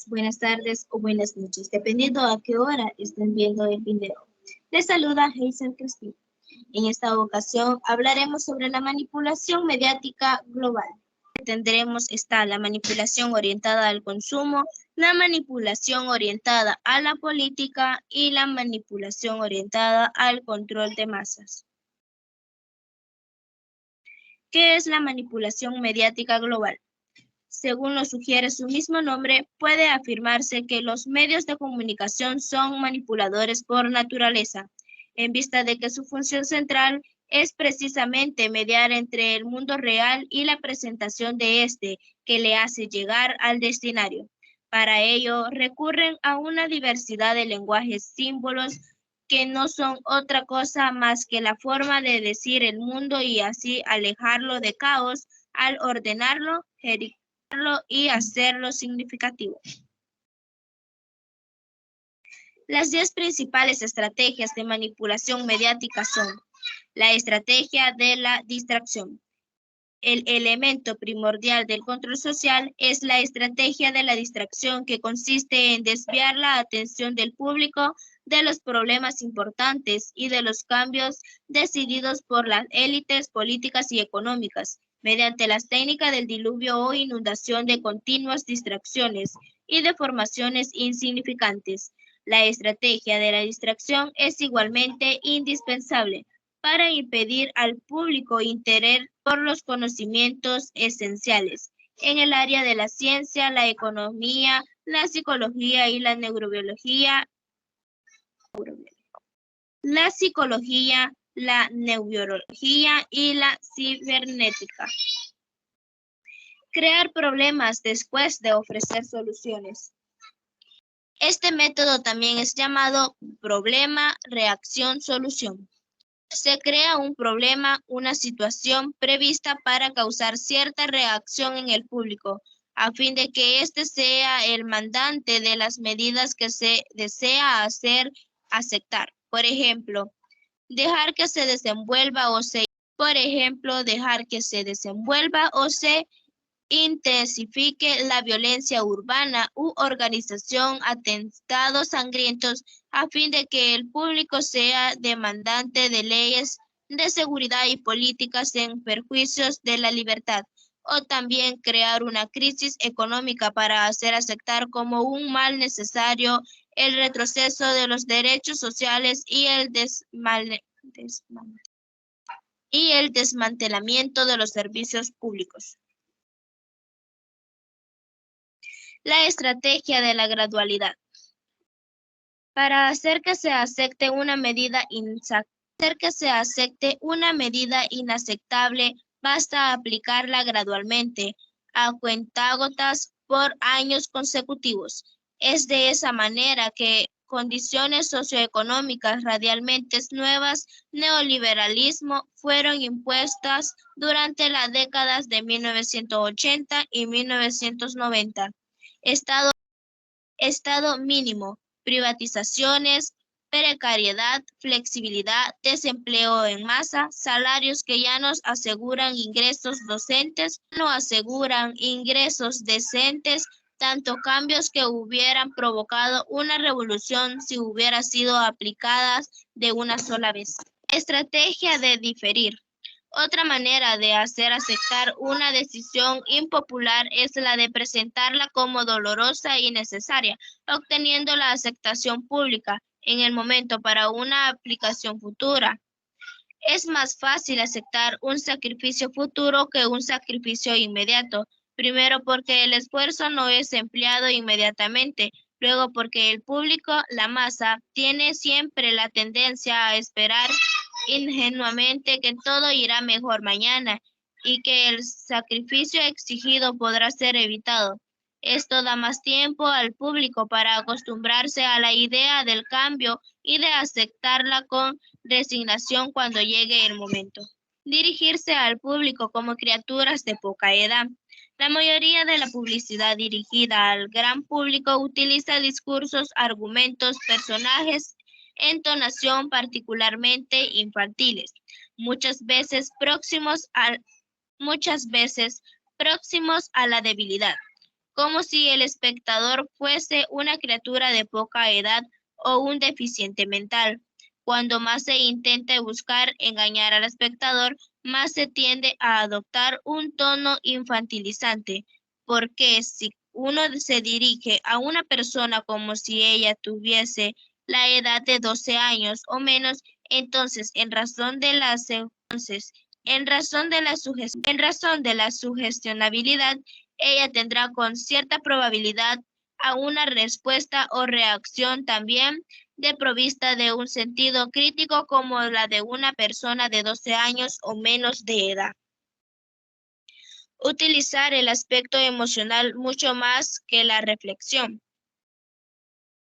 días, buenas tardes o buenas noches, dependiendo a qué hora estén viendo el video. Les saluda Hazel Crispin. En esta ocasión hablaremos sobre la manipulación mediática global. Tendremos la manipulación orientada al consumo, la manipulación orientada a la política y la manipulación orientada al control de masas. ¿Qué es la manipulación mediática global? Según lo sugiere su mismo nombre, puede afirmarse que los medios de comunicación son manipuladores por naturaleza, en vista de que su función central es precisamente mediar entre el mundo real y la presentación de este, que le hace llegar al destinario. Para ello, recurren a una diversidad de lenguajes, símbolos, que no son otra cosa más que la forma de decir el mundo y así alejarlo de caos al ordenarlo, y hacerlo significativo. Las 10 principales estrategias de manipulación mediática son: la estrategia de la distracción. El elemento primordial del control social es la estrategia de la distracción, que consiste en desviar la atención del público de los problemas importantes y de los cambios decididos por las élites políticas y económicas, mediante las técnicas del diluvio o inundación de continuas distracciones y de formaciones insignificantes. La estrategia de la distracción es igualmente indispensable para impedir al público interés por los conocimientos esenciales en el área de la ciencia, la economía, la psicología y la neurobiología. La psicología, la neurobiología y la cibernética. Crear problemas después de ofrecer soluciones. Este método también es llamado problema, reacción, solución. Se crea un problema, una situación prevista para causar cierta reacción en el público, a fin de que éste sea el mandante de las medidas que se desea aceptar. Por ejemplo, dejar que se desenvuelva o se intensifique la violencia urbana u organización atentados sangrientos, a fin de que el público sea demandante de leyes de seguridad y políticas en perjuicios de la libertad, o también crear una crisis económica para hacer aceptar como un mal necesario el retroceso de los derechos sociales y el desmantelamiento de los servicios públicos. La estrategia de la gradualidad. Para hacer que se acepte una medida inaceptable, basta aplicarla gradualmente, a cuentagotas por años consecutivos. Es de esa manera que condiciones socioeconómicas radicalmente nuevas, neoliberalismo, fueron impuestas durante las décadas de 1980 y 1990. Estado mínimo, privatizaciones, precariedad, flexibilidad, desempleo en masa, salarios que ya no aseguran ingresos decentes, tanto cambios que hubieran provocado una revolución si hubieran sido aplicadas de una sola vez. Estrategia de diferir. Otra manera de hacer aceptar una decisión impopular es la de presentarla como dolorosa y necesaria, obteniendo la aceptación pública en el momento para una aplicación futura. Es más fácil aceptar un sacrificio futuro que un sacrificio inmediato. Primero porque el esfuerzo no es empleado inmediatamente. Luego porque el público, la masa, tiene siempre la tendencia a esperar ingenuamente que todo irá mejor mañana y que el sacrificio exigido podrá ser evitado. Esto da más tiempo al público para acostumbrarse a la idea del cambio y de aceptarla con resignación cuando llegue el momento. Dirigirse al público como criaturas de poca edad. La mayoría de la publicidad dirigida al gran público utiliza discursos, argumentos, personajes, entonación particularmente infantiles, muchas veces próximos a la debilidad. como si el espectador fuese una criatura de poca edad o un deficiente mental. Cuando más se intenta buscar engañar al espectador, más se tiende a adoptar un tono infantilizante, porque si uno se dirige a una persona como si ella tuviese la edad de 12 años o menos, entonces en razón de la sugestionabilidad, ella tendrá con cierta probabilidad a una respuesta o reacción también desprovista de un sentido crítico como la de una persona de 12 años o menos de edad. Utilizar el aspecto emocional mucho más que la reflexión.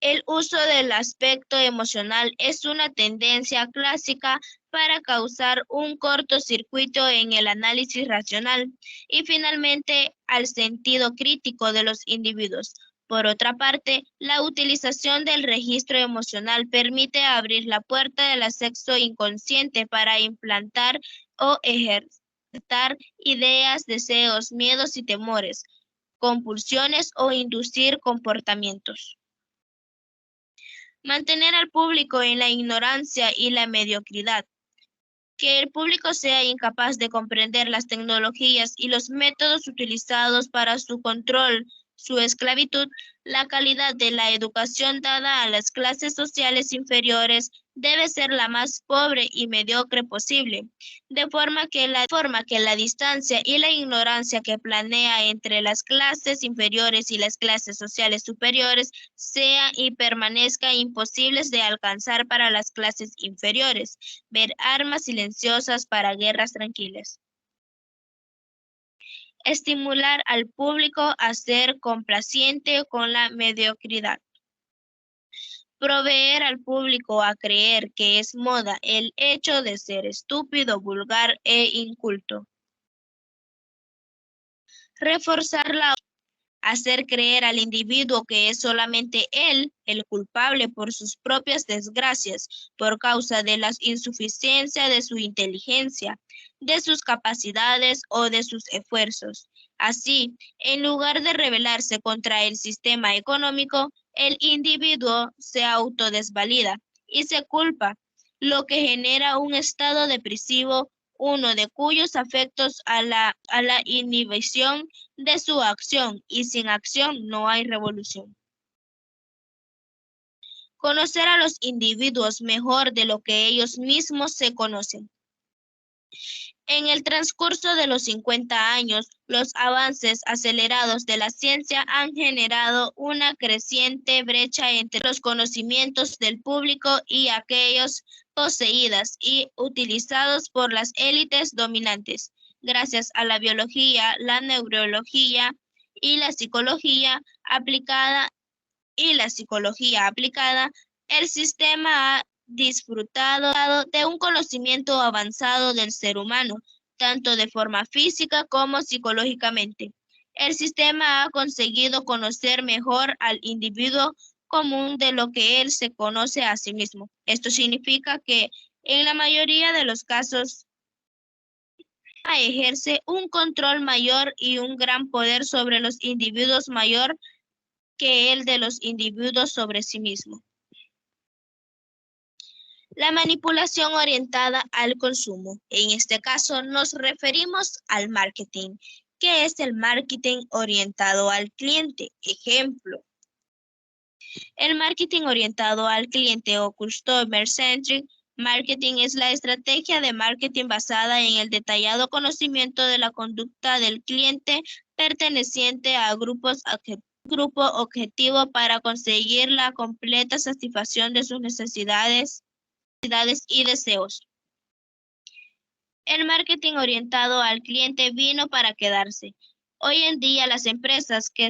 El uso del aspecto emocional es una tendencia clásica para causar un cortocircuito en el análisis racional y finalmente al sentido crítico de los individuos. Por otra parte, la utilización del registro emocional permite abrir la puerta del acceso inconsciente para implantar o ejercitar ideas, deseos, miedos y temores, compulsiones o inducir comportamientos. Mantener al público en la ignorancia y la mediocridad. Que el público sea incapaz de comprender las tecnologías y los métodos utilizados para su control, su esclavitud, la calidad de la educación dada a las clases sociales inferiores debe ser la más pobre y mediocre posible, de forma que la distancia y la ignorancia que planea entre las clases inferiores y las clases sociales superiores sea y permanezca imposibles de alcanzar para las clases inferiores. Ver armas silenciosas para guerras tranquilas. Estimular al público a ser complaciente con la mediocridad. Proveer al público a creer que es moda el hecho de ser estúpido, vulgar e inculto. Reforzar la hacer creer al individuo que es solamente él el culpable por sus propias desgracias, por causa de la insuficiencia de su inteligencia, de sus capacidades o de sus esfuerzos. Así, en lugar de rebelarse contra el sistema económico, el individuo se autodesvalida y se culpa, lo que genera un estado depresivo, uno de cuyos afectos a la inhibición de su acción, y sin acción no hay revolución. Conocer a los individuos mejor de lo que ellos mismos se conocen. En el transcurso de los 50 años, los avances acelerados de la ciencia han generado una creciente brecha entre los conocimientos del público y aquellos poseídos y utilizados por las élites dominantes. Gracias a la biología, la neurología y la psicología aplicada, el sistema ha disfrutado de un conocimiento avanzado del ser humano, tanto de forma física como psicológicamente. El sistema ha conseguido conocer mejor al individuo común de lo que él se conoce a sí mismo. Esto significa que en la mayoría de los casos ejerce un control mayor y un gran poder sobre los individuos mayor que el de los individuos sobre sí mismo. La manipulación orientada al consumo. En este caso nos referimos al marketing. ¿Qué es el marketing orientado al cliente? Ejemplo. El marketing orientado al cliente o Customer Centric Marketing es la estrategia de marketing basada en el detallado conocimiento de la conducta del cliente perteneciente a grupo objetivo para conseguir la completa satisfacción de sus necesidades y deseos. El marketing orientado al cliente vino para quedarse. Hoy en día las empresas que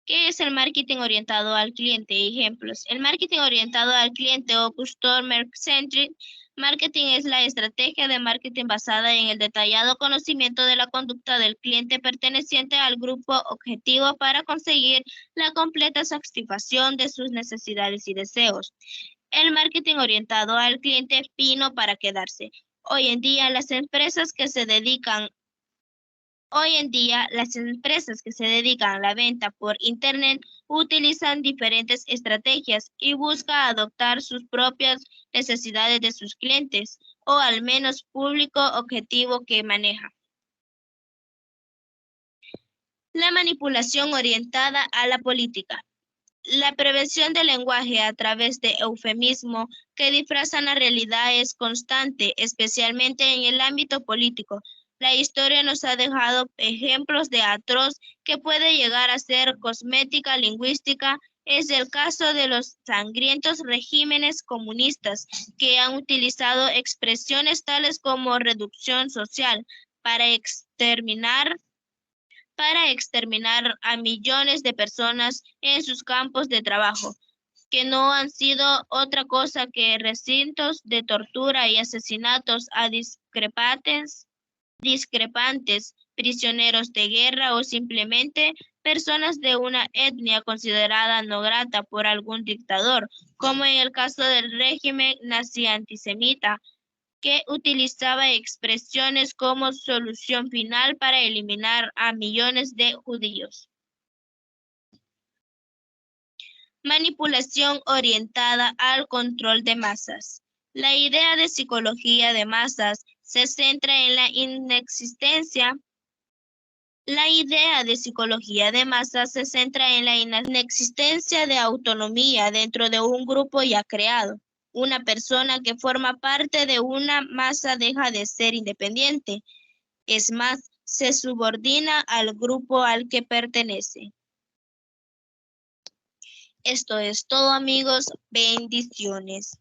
¿Qué es el marketing orientado al cliente? Ejemplos. El marketing orientado al cliente o Customer Centric Marketing es la estrategia de marketing basada en el detallado conocimiento de la conducta del cliente perteneciente al grupo objetivo para conseguir la completa satisfacción de sus necesidades y deseos. El marketing orientado al cliente vino para quedarse. Hoy en día, las empresas que se dedican a la venta por Internet utilizan diferentes estrategias y buscan adoptar sus propias necesidades de sus clientes, o al menos público objetivo que maneja. La manipulación orientada a la política. La prevención del lenguaje a través de eufemismos que disfrazan la realidad es constante, especialmente en el ámbito político. La historia nos ha dejado ejemplos de atroz que puede llegar a ser cosmética lingüística. Es el caso de los sangrientos regímenes comunistas que han utilizado expresiones tales como reducción social para exterminar a millones de personas en sus campos de trabajo, que no han sido otra cosa que recintos de tortura y asesinatos a discrepantes, prisioneros de guerra o simplemente personas de una etnia considerada no grata por algún dictador, como en el caso del régimen nazi antisemita, que utilizaba expresiones como solución final para eliminar a millones de judíos. Manipulación orientada al control de masas. La idea de psicología de masas se centra en la inexistencia de autonomía dentro de un grupo ya creado. Una persona que forma parte de una masa deja de ser independiente. Es más, se subordina al grupo al que pertenece. Esto es todo, amigos. Bendiciones.